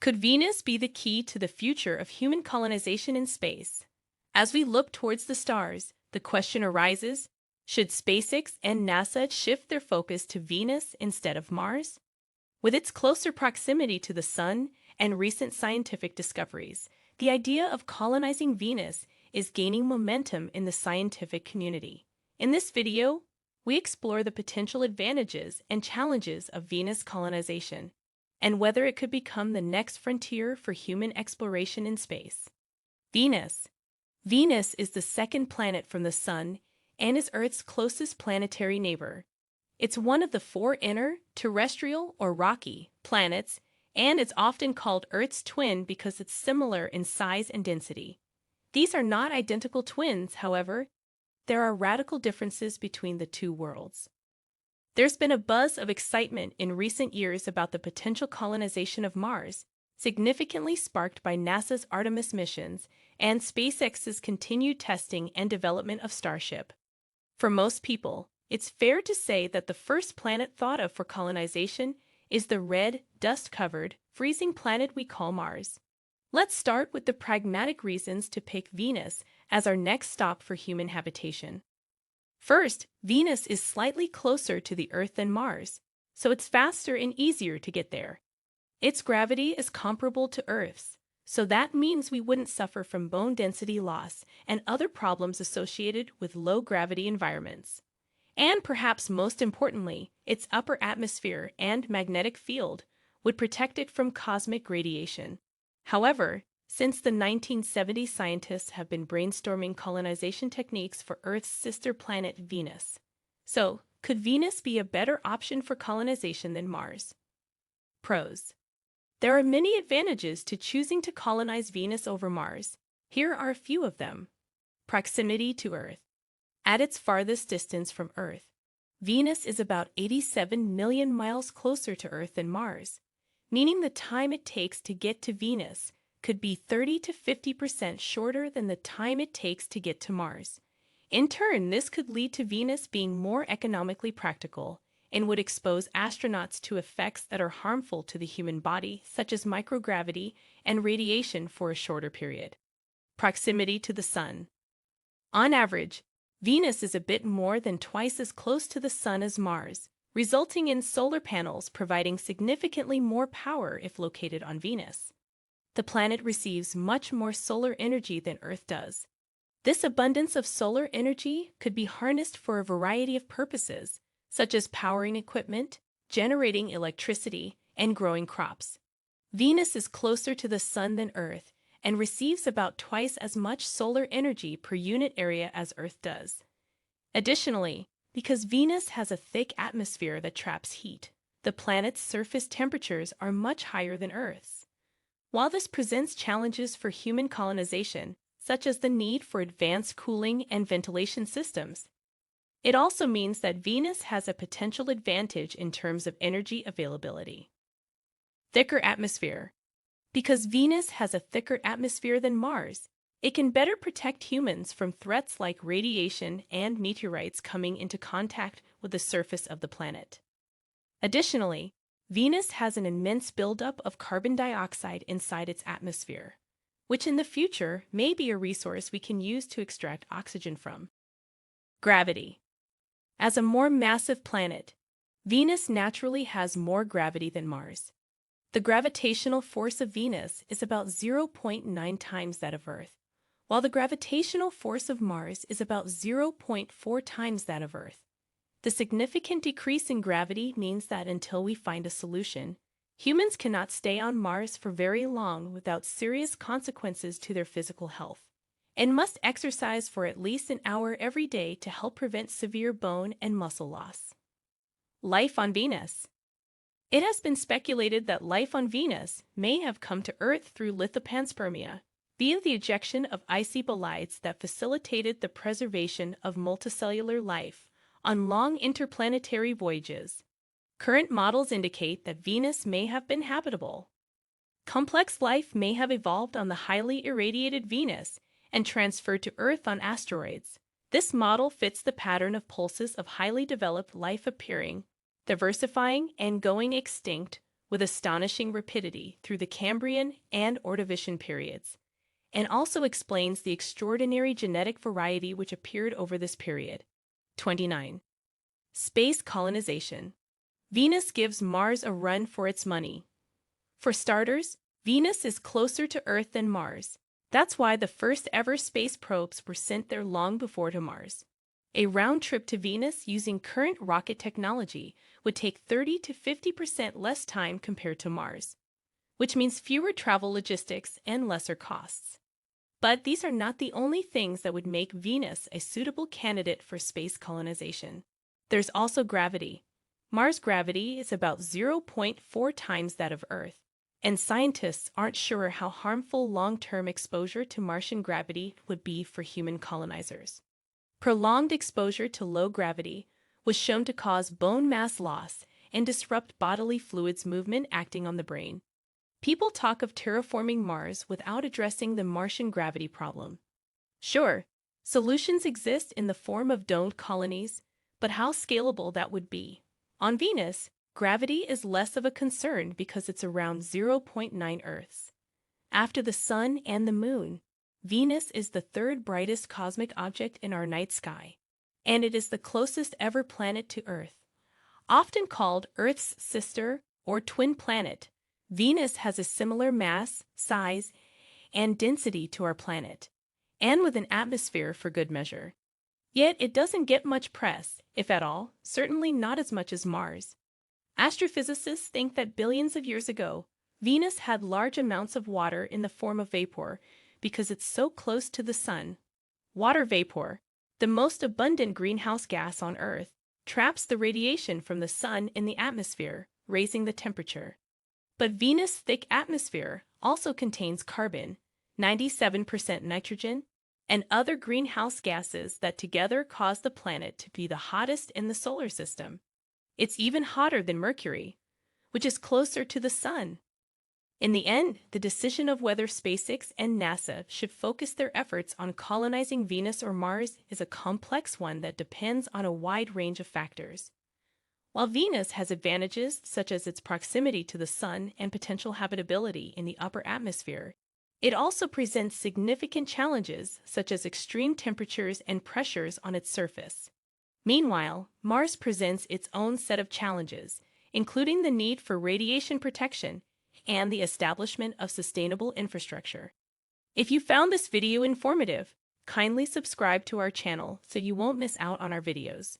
Could Venus be the key to the future of human colonization in space? As we look towards the stars, the question arises, should SpaceX and NASA shift their focus to Venus instead of Mars? With its closer proximity to the Sun and recent scientific discoveries, the idea of colonizing Venus is gaining momentum in the scientific community. In this video, we explore the potential advantages and challenges of Venus colonization, and whether it could become the next frontier for human exploration in space. Venus. Venus is the second planet from the Sun and is Earth's closest planetary neighbor. It's one of the four inner, terrestrial or rocky, planets, and it's often called Earth's twin because it's similar in size and density. These are not identical twins, however. There are radical differences between the two worlds. There's been a buzz of excitement in recent years about the potential colonization of Mars, significantly sparked by NASA's Artemis missions and SpaceX's continued testing and development of Starship. For most people, it's fair to say that the first planet thought of for colonization is the red, dust-covered, freezing planet we call Mars. Let's start with the pragmatic reasons to pick Venus as our next stop for human habitation. First, Venus is slightly closer to the Earth than Mars, so it's faster and easier to get there. Its gravity is comparable to Earth's, so that means we wouldn't suffer from bone density loss and other problems associated with low-gravity environments. And perhaps most importantly, its upper atmosphere and magnetic field would protect it from cosmic radiation. However, since the 1970s, scientists have been brainstorming colonization techniques for Earth's sister planet Venus. So, could Venus be a better option for colonization than Mars? Pros. There are many advantages to choosing to colonize Venus over Mars. Here are a few of them. Proximity to Earth. At its farthest distance from Earth, Venus is about 87 million miles closer to Earth than Mars, meaning the time it takes to get to Venus could be 30 to 50% shorter than the time it takes to get to Mars. In turn, this could lead to Venus being more economically practical and would expose astronauts to effects that are harmful to the human body, such as microgravity and radiation, for a shorter period. Proximity to the Sun. On average, Venus is a bit more than twice as close to the Sun as Mars, resulting in solar panels providing significantly more power if located on Venus. The planet receives much more solar energy than Earth does. This abundance of solar energy could be harnessed for a variety of purposes, such as powering equipment, generating electricity, and growing crops. Venus is closer to the Sun than Earth and receives about twice as much solar energy per unit area as Earth does. Additionally, because Venus has a thick atmosphere that traps heat, the planet's surface temperatures are much higher than Earth's. While this presents challenges for human colonization, such as the need for advanced cooling and ventilation systems, it also means that Venus has a potential advantage in terms of energy availability. Thicker atmosphere. Because Venus has a thicker atmosphere than Mars, it can better protect humans from threats like radiation and meteorites coming into contact with the surface of the planet. Additionally, Venus has an immense buildup of carbon dioxide inside its atmosphere, which in the future may be a resource we can use to extract oxygen from. Gravity. As a more massive planet, Venus naturally has more gravity than Mars. The gravitational force of Venus is about 0.9 times that of Earth, while the gravitational force of Mars is about 0.4 times that of Earth. The significant decrease in gravity means that until we find a solution, humans cannot stay on Mars for very long without serious consequences to their physical health, and must exercise for at least an hour every day to help prevent severe bone and muscle loss. Life on Venus. It has been speculated that life on Venus may have come to Earth through lithopanspermia, via the ejection of icy bolides that facilitated the preservation of multicellular life on long interplanetary voyages. Current models indicate that Venus may have been habitable. Complex life may have evolved on the highly irradiated Venus and transferred to Earth on asteroids. This model fits the pattern of pulses of highly developed life appearing, diversifying, and going extinct with astonishing rapidity through the Cambrian and Ordovician periods, and also explains the extraordinary genetic variety which appeared over this period. 29. Space colonization. Venus gives Mars a run for its money. For starters, Venus is closer to Earth than Mars. That's why the first ever space probes were sent there long before to Mars. A round trip to Venus using current rocket technology would take 30 to 50% less time compared to Mars, which means fewer travel logistics and lesser costs. But these are not the only things that would make Venus a suitable candidate for space colonization. There's also gravity. Mars' gravity is about 0.4 times that of Earth, and scientists aren't sure how harmful long-term exposure to Martian gravity would be for human colonizers. Prolonged exposure to low gravity was shown to cause bone mass loss and disrupt bodily fluids movement acting on the brain. People talk of terraforming Mars without addressing the Martian gravity problem. Sure, solutions exist in the form of domed colonies, but how scalable that would be. On Venus, gravity is less of a concern because it's around 0.9 Earths. After the Sun and the Moon, Venus is the third brightest cosmic object in our night sky, and it is the closest ever planet to Earth. Often called Earth's sister or twin planet, Venus has a similar mass, size, and density to our planet, and with an atmosphere for good measure. Yet it doesn't get much press, if at all, certainly not as much as Mars. Astrophysicists think that billions of years ago, Venus had large amounts of water in the form of vapor because it's so close to the Sun. Water vapor, the most abundant greenhouse gas on Earth, traps the radiation from the Sun in the atmosphere, raising the temperature. But Venus' thick atmosphere also contains carbon, 97% nitrogen, and other greenhouse gases that together cause the planet to be the hottest in the solar system. It's even hotter than Mercury, which is closer to the Sun. In the end, the decision of whether SpaceX and NASA should focus their efforts on colonizing Venus or Mars is a complex one that depends on a wide range of factors. While Venus has advantages such as its proximity to the Sun and potential habitability in the upper atmosphere, it also presents significant challenges such as extreme temperatures and pressures on its surface. Meanwhile, Mars presents its own set of challenges, including the need for radiation protection and the establishment of sustainable infrastructure. If you found this video informative, kindly subscribe to our channel so you won't miss out on our videos.